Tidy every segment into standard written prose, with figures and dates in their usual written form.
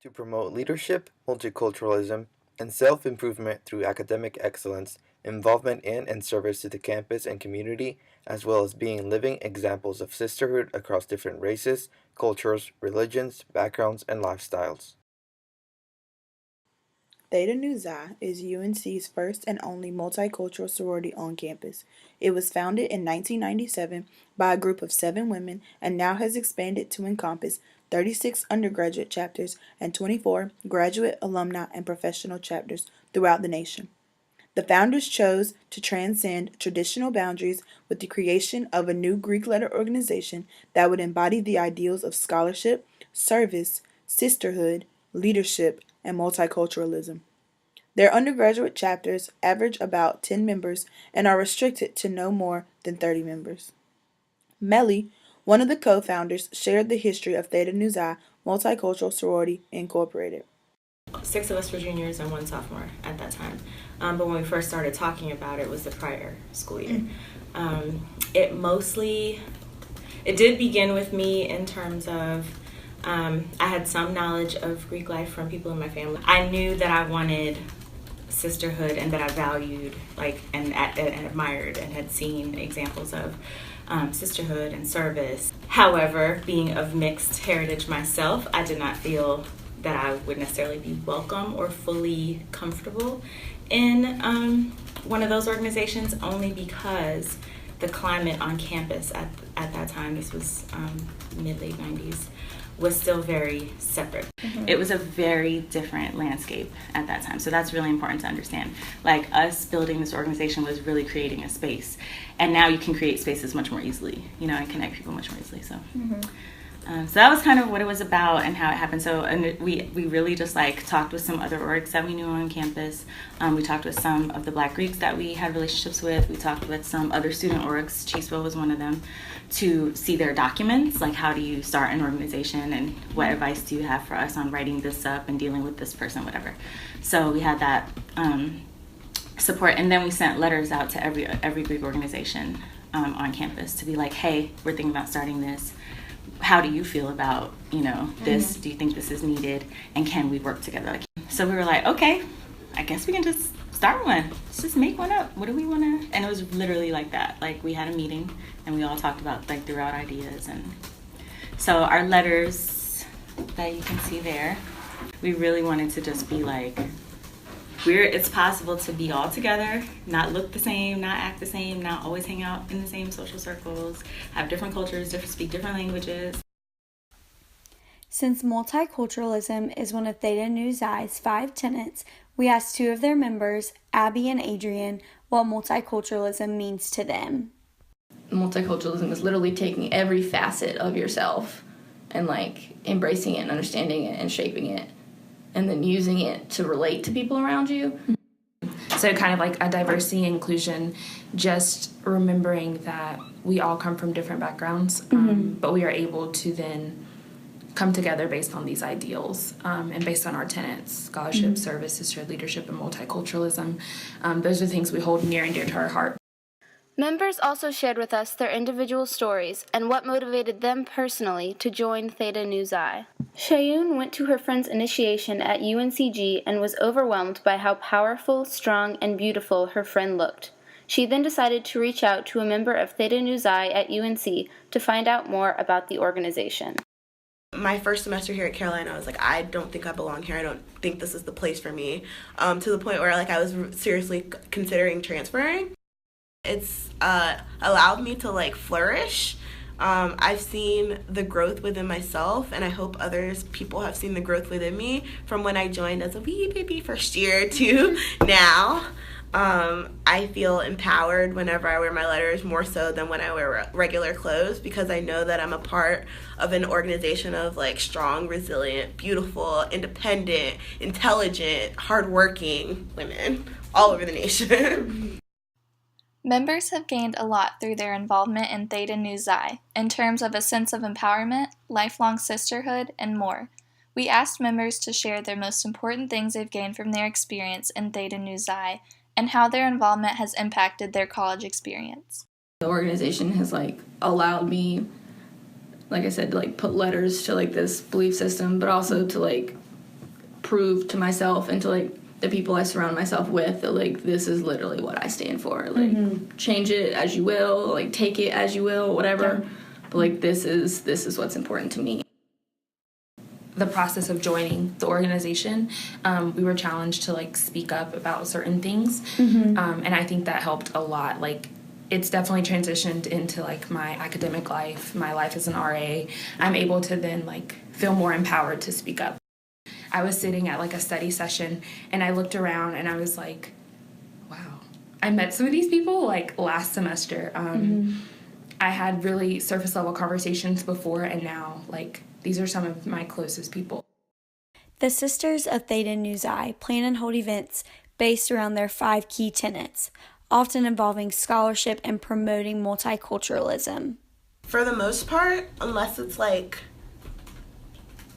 to promote leadership, multiculturalism, and self-improvement through academic excellence, involvement in and service to the campus and community, as well as being living examples of sisterhood across different races, cultures, religions, backgrounds, and lifestyles. Theta Nu Xi is UNC's first and only multicultural sorority on campus. It was founded in 1997 by a group of 7 women and now has expanded to encompass 36 undergraduate chapters and 24 graduate, alumni, and professional chapters throughout the nation. The founders chose to transcend traditional boundaries with the creation of a new Greek letter organization that would embody the ideals of scholarship, service, sisterhood, leadership, and multiculturalism. Their undergraduate chapters average about 10 members and are restricted to no more than 30 members. Melly, one of the co-founders, shared the history of Theta Nu Xi Multicultural Sorority Incorporated. 6 of us were juniors and 1 sophomore at that time. But when we first started talking about it, it was the prior school year. It did begin with me in terms of I had some knowledge of Greek life from people in my family. I knew that I wanted sisterhood and that I valued and admired and had seen examples of sisterhood and service. However, being of mixed heritage myself, I did not feel that I would necessarily be welcome or fully comfortable in one of those organizations, only because the climate on campus at that time, this was mid-late 90s, was still very separate. Mm-hmm. It was a very different landscape at that time. So that's really important to understand. Like, us building this organization was really creating a space. And now you can create spaces much more easily, and connect people much more easily. So. Mm-hmm. So that was kind of what it was about and how it happened. So we really just talked with some other orgs that we knew on campus. We talked with some of the Black Greeks that we had relationships with. We talked with some other student orgs. Chiswell was one of them, to see their documents, like how do you start an organization and what advice do you have for us on writing this up and dealing with this person, whatever. So we had that support, and then we sent letters out to every Greek organization on campus to be like, hey, we're thinking about starting this. How do you feel about, this? Mm-hmm. Do you think this is needed? And can we work together? So we were like, okay, I guess we can just start one. Let's just make one up. What do we want to? And it was literally like that. We had a meeting and we all talked about threw out ideas. And so our letters that you can see there, we really wanted to just be it's possible to be all together, not look the same, not act the same, not always hang out in the same social circles, have different cultures, speak different languages. Since multiculturalism is one of Theta Nu Xi's 5 tenets, we asked 2 of their members, Abby and Adrian, what multiculturalism means to them. Multiculturalism is literally taking every facet of yourself and embracing it and understanding it and shaping it, and then using it to relate to people around you. So kind of a diversity and inclusion, just remembering that we all come from different backgrounds, but we are able to then come together based on these ideals and based on our tenets: scholarship, service, sisterhood, leadership, and multiculturalism. Those are things we hold near and dear to our heart. Members also shared with us their individual stories and what motivated them personally to join Theta Nu Xi. Shayun went to her friend's initiation at UNCG and was overwhelmed by how powerful, strong, and beautiful her friend looked. She then decided to reach out to a member of Theta Nu Xi at UNC to find out more about the organization. My first semester here at Carolina, I was like, I don't think I belong here. I don't think this is the place for me, to the point where I was seriously considering transferring. It's allowed me to flourish. I've seen the growth within myself, and I hope people have seen the growth within me from when I joined as a wee baby first year to now. I feel empowered whenever I wear my letters, more so than when I wear regular clothes, because I know that I'm a part of an organization of strong, resilient, beautiful, independent, intelligent, hardworking women all over the nation. Members have gained a lot through their involvement in Theta Nu Xi, in terms of a sense of empowerment, lifelong sisterhood, and more. We asked members to share their most important things they've gained from their experience in Theta Nu Xi, and how their involvement has impacted their college experience. The organization has allowed me, like I said, to put letters to this belief system, but also to prove to myself and to like the people I surround myself with that like this is literally what I stand for. Like change it as you will, like take it as you will, whatever. Yeah. But like this is what's important to me. The process of joining the organization, we were challenged to like speak up about certain things, and I think that helped a lot. Like it's definitely transitioned into like my academic life, my life as an RA. I'm able to then like feel more empowered to speak up. I was sitting at like a study session and I looked around and I was like, wow, I met some of these people like last semester. I had really surface level conversations before, and now like these are some of my closest people. The Sisters of Theta Nu Xi plan and hold events based around their 5 key tenets, often involving scholarship and promoting multiculturalism. For the most part, unless it's like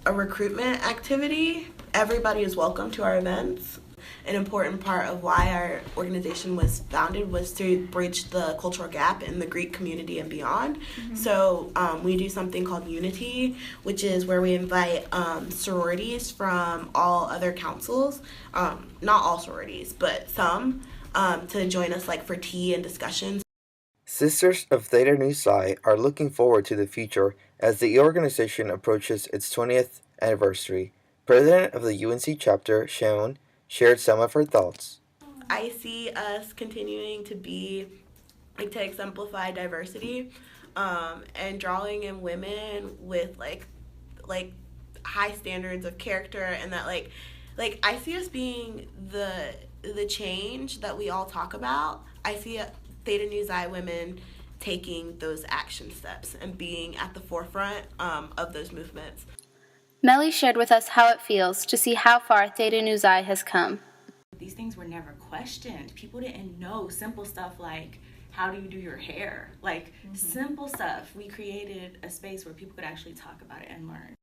a recruitment activity, everybody is welcome to our events. An important part of why our organization was founded was to bridge the cultural gap in the Greek community and beyond. So we do something called Unity, which is where we invite sororities from all other councils, not all sororities, but some, to join us like for tea and discussions. Sisters of Theta Nu Psi are looking forward to the future as the organization approaches its 20th anniversary. President of the UNC chapter, Shaun, shared some of her thoughts. I see us continuing to be, like, to exemplify diversity, and drawing in women with like high standards of character, and that like I see us being the change that we all talk about. I see Theta Nu Xi women taking those action steps and being at the forefront of those movements. Melly shared with us how it feels to see how far Theta Nu Xi has come. These things were never questioned. People didn't know simple stuff like how do you do your hair? Like simple stuff. We created a space where people could actually talk about it and learn.